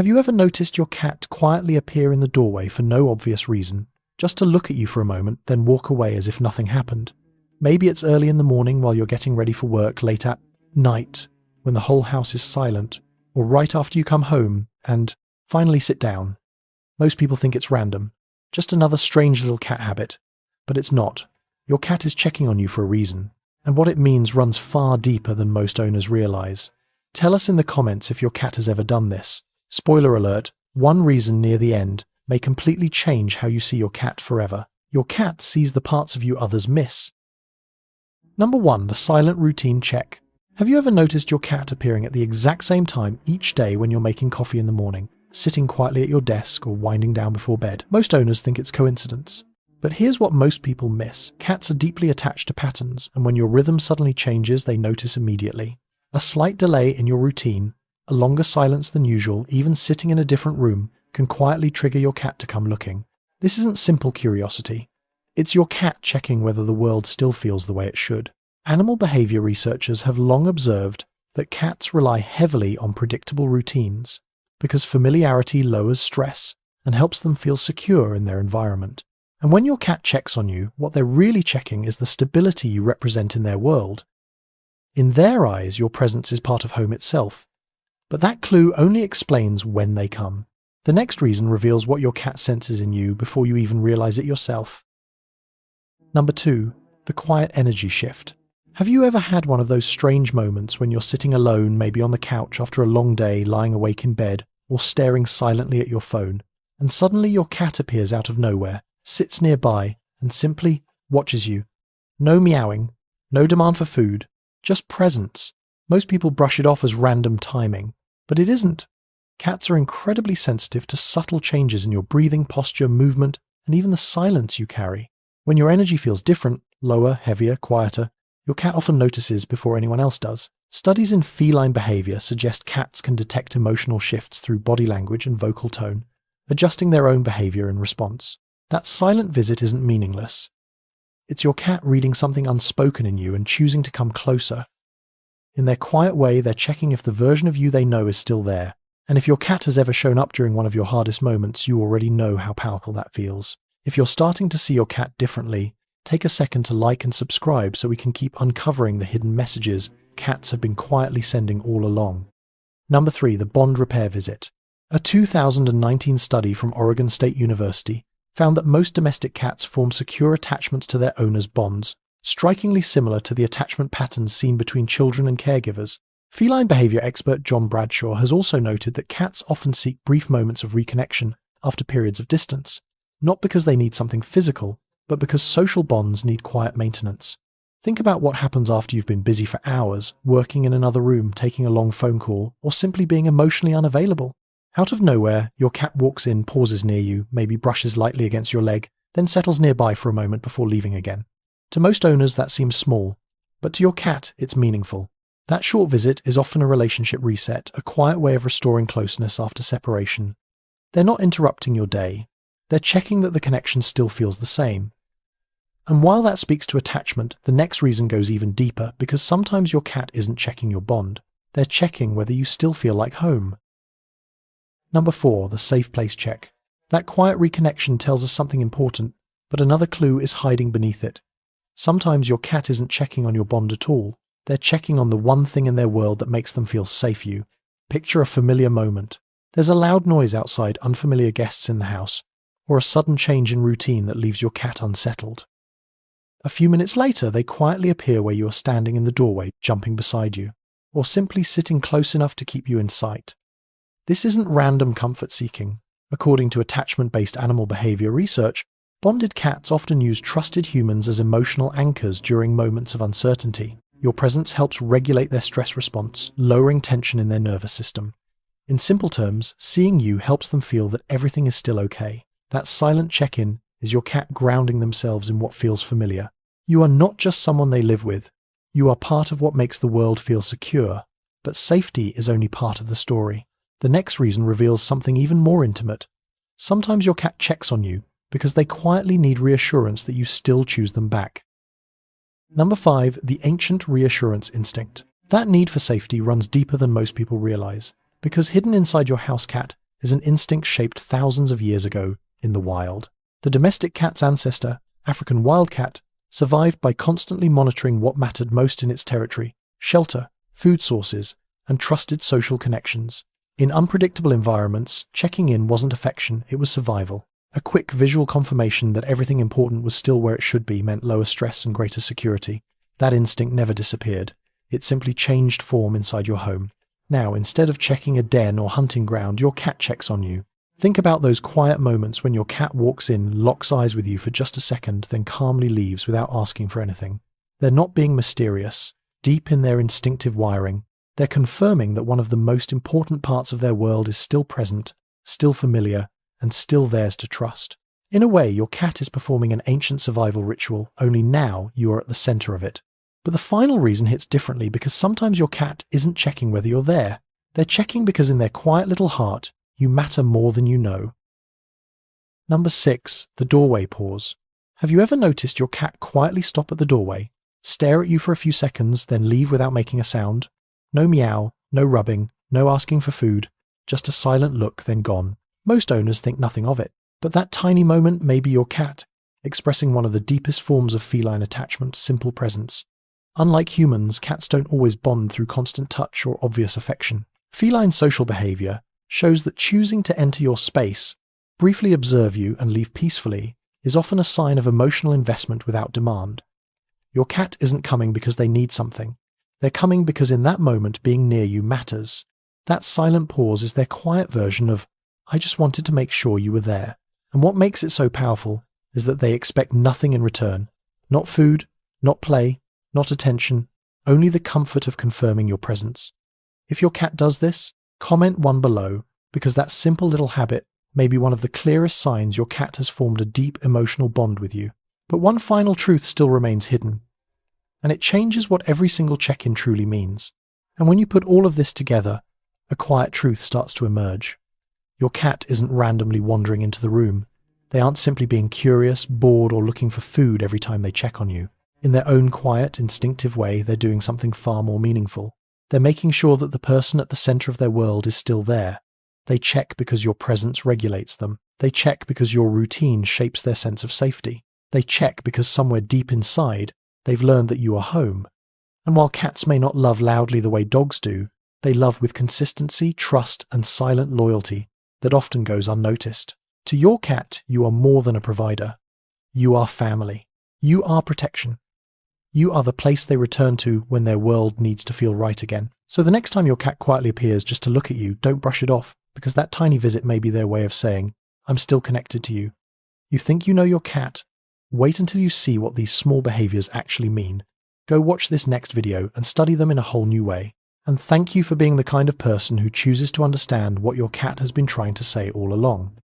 Have you ever noticed your cat quietly appear in the doorway for no obvious reason, just to look at you for a moment, then walk away as if nothing happened? Maybe it's early in the morning while you're getting ready for work, late at night, when the whole house is silent, or right after you come home and finally sit down. Most people think it's random, just another strange little cat habit, but it's not. Your cat is checking on you for a reason, and what it means runs far deeper than most owners realize. Tell us in the comments if your cat has ever done this. Spoiler alert, one reason near the end may completely change how you see your cat forever. Your cat sees the parts of you others miss. Number 1, the silent routine check. Have you ever noticed your cat appearing at the exact same time each day when you're making coffee in the morning, sitting quietly at your desk or winding down before bed? Most owners think it's coincidence. But here's what most people miss. Cats are deeply attached to patterns, and when your rhythm suddenly changes, they notice immediately. A slight delay in your routine, a longer silence than usual, even sitting in a different room, can quietly trigger your cat to come looking. This isn't simple curiosity. It's your cat checking whether the world still feels the way it should. Animal behavior researchers have long observed that cats rely heavily on predictable routines because familiarity lowers stress and helps them feel secure in their environment. And when your cat checks on you, what they're really checking is the stability you represent in their world. In their eyes, your presence is part of home itself. But that clue only explains when they come. The next reason reveals what your cat senses in you before you even realize it yourself. Number 2, the quiet energy shift. Have you ever had one of those strange moments when you're sitting alone, maybe on the couch after a long day, lying awake in bed, or staring silently at your phone, and suddenly your cat appears out of nowhere, sits nearby, and simply watches you? No meowing, no demand for food, just presence. Most people brush it off as random timing, but it isn't. Cats are incredibly sensitive to subtle changes in your breathing, posture, movement, and even the silence you carry. When your energy feels different, lower, heavier, quieter, your cat often notices before anyone else does. Studies in feline behavior suggest cats can detect emotional shifts through body language and vocal tone, adjusting their own behavior in response. That silent visit isn't meaningless. It's your cat reading something unspoken in you and choosing to come closer. In their quiet way, they're checking if the version of you they know is still there. And if your cat has ever shown up during one of your hardest moments, you already know how powerful that feels. If you're starting to see your cat differently, take a second to like and subscribe so we can keep uncovering the hidden messages cats have been quietly sending all along. Number 3, the bond repair visit. A 2019 study from Oregon State University found that most domestic cats form secure attachments to their owners' bonds, strikingly similar to the attachment patterns seen between children and caregivers. Feline behavior expert John Bradshaw has also noted that cats often seek brief moments of reconnection after periods of distance, not because they need something physical, but because social bonds need quiet maintenance. Think about what happens after you've been busy for hours, working in another room, taking a long phone call, or simply being emotionally unavailable. Out of nowhere, your cat walks in, pauses near you, maybe brushes lightly against your leg, then settles nearby for a moment before leaving again. To most owners, that seems small, but to your cat, it's meaningful. That short visit is often a relationship reset, a quiet way of restoring closeness after separation. They're not interrupting your day. They're checking that the connection still feels the same. And while that speaks to attachment, the next reason goes even deeper, because sometimes your cat isn't checking your bond. They're checking whether you still feel like home. Number 4, the safe place check. That quiet reconnection tells us something important, but another clue is hiding beneath it. Sometimes your cat isn't checking on your bond at all. They're checking on the one thing in their world that makes them feel safe. You picture a familiar moment. There's a loud noise outside, unfamiliar guests in the house, or a sudden change in routine that leaves your cat unsettled. A few minutes later, they quietly appear where you are standing in the doorway, jumping beside you, or simply sitting close enough to keep you in sight. This isn't random comfort seeking. According to attachment-based animal behavior research, bonded cats often use trusted humans as emotional anchors during moments of uncertainty. Your presence helps regulate their stress response, lowering tension in their nervous system. In simple terms, seeing you helps them feel that everything is still okay. That silent check-in is your cat grounding themselves in what feels familiar. You are not just someone they live with. You are part of what makes the world feel secure. But safety is only part of the story. The next reason reveals something even more intimate. Sometimes your cat checks on you because they quietly need reassurance that you still choose them back. Number 5, the ancient reassurance instinct. That need for safety runs deeper than most people realize, because hidden inside your house cat is an instinct shaped thousands of years ago in the wild. The domestic cat's ancestor, African wildcat, survived by constantly monitoring what mattered most in its territory: shelter, food sources, and trusted social connections. In unpredictable environments, checking in wasn't affection, it was survival. A quick visual confirmation that everything important was still where it should be meant lower stress and greater security. That instinct never disappeared. It simply changed form inside your home. Now, instead of checking a den or hunting ground, your cat checks on you. Think about those quiet moments when your cat walks in, locks eyes with you for just a second, then calmly leaves without asking for anything. They're not being mysterious. Deep in their instinctive wiring, they're confirming that one of the most important parts of their world is still present, still familiar, and still theirs to trust. In a way, your cat is performing an ancient survival ritual, only now you are at the center of it. But the final reason hits differently because sometimes your cat isn't checking whether you're there. They're checking because in their quiet little heart, you matter more than you know. Number 6, the doorway pause. Have you ever noticed your cat quietly stop at the doorway, stare at you for a few seconds, then leave without making a sound? No meow, no rubbing, no asking for food, just a silent look, then gone. Most owners think nothing of it, but that tiny moment may be your cat, expressing one of the deepest forms of feline attachment: simple presence. Unlike humans, cats don't always bond through constant touch or obvious affection. Feline social behavior shows that choosing to enter your space, briefly observe you, and leave peacefully is often a sign of emotional investment without demand. Your cat isn't coming because they need something. They're coming because in that moment being near you matters. That silent pause is their quiet version of, "I just wanted to make sure you were there." And what makes it so powerful is that they expect nothing in return. Not food, not play, not attention, only the comfort of confirming your presence. If your cat does this, comment one below, because that simple little habit may be one of the clearest signs your cat has formed a deep emotional bond with you. But one final truth still remains hidden, and it changes what every single check-in truly means. And when you put all of this together, a quiet truth starts to emerge. Your cat isn't randomly wandering into the room. They aren't simply being curious, bored, or looking for food every time they check on you. In their own quiet, instinctive way, they're doing something far more meaningful. They're making sure that the person at the center of their world is still there. They check because your presence regulates them. They check because your routine shapes their sense of safety. They check because somewhere deep inside, they've learned that you are home. And while cats may not love loudly the way dogs do, they love with consistency, trust, and silent loyalty that often goes unnoticed. To your cat, you are more than a provider. You are family. You are protection. You are the place they return to when their world needs to feel right again. So the next time your cat quietly appears just to look at you, don't brush it off, because that tiny visit may be their way of saying, "I'm still connected to you." You think you know your cat? Wait until you see what these small behaviors actually mean. Go watch this next video and study them in a whole new way. And thank you for being the kind of person who chooses to understand what your cat has been trying to say all along.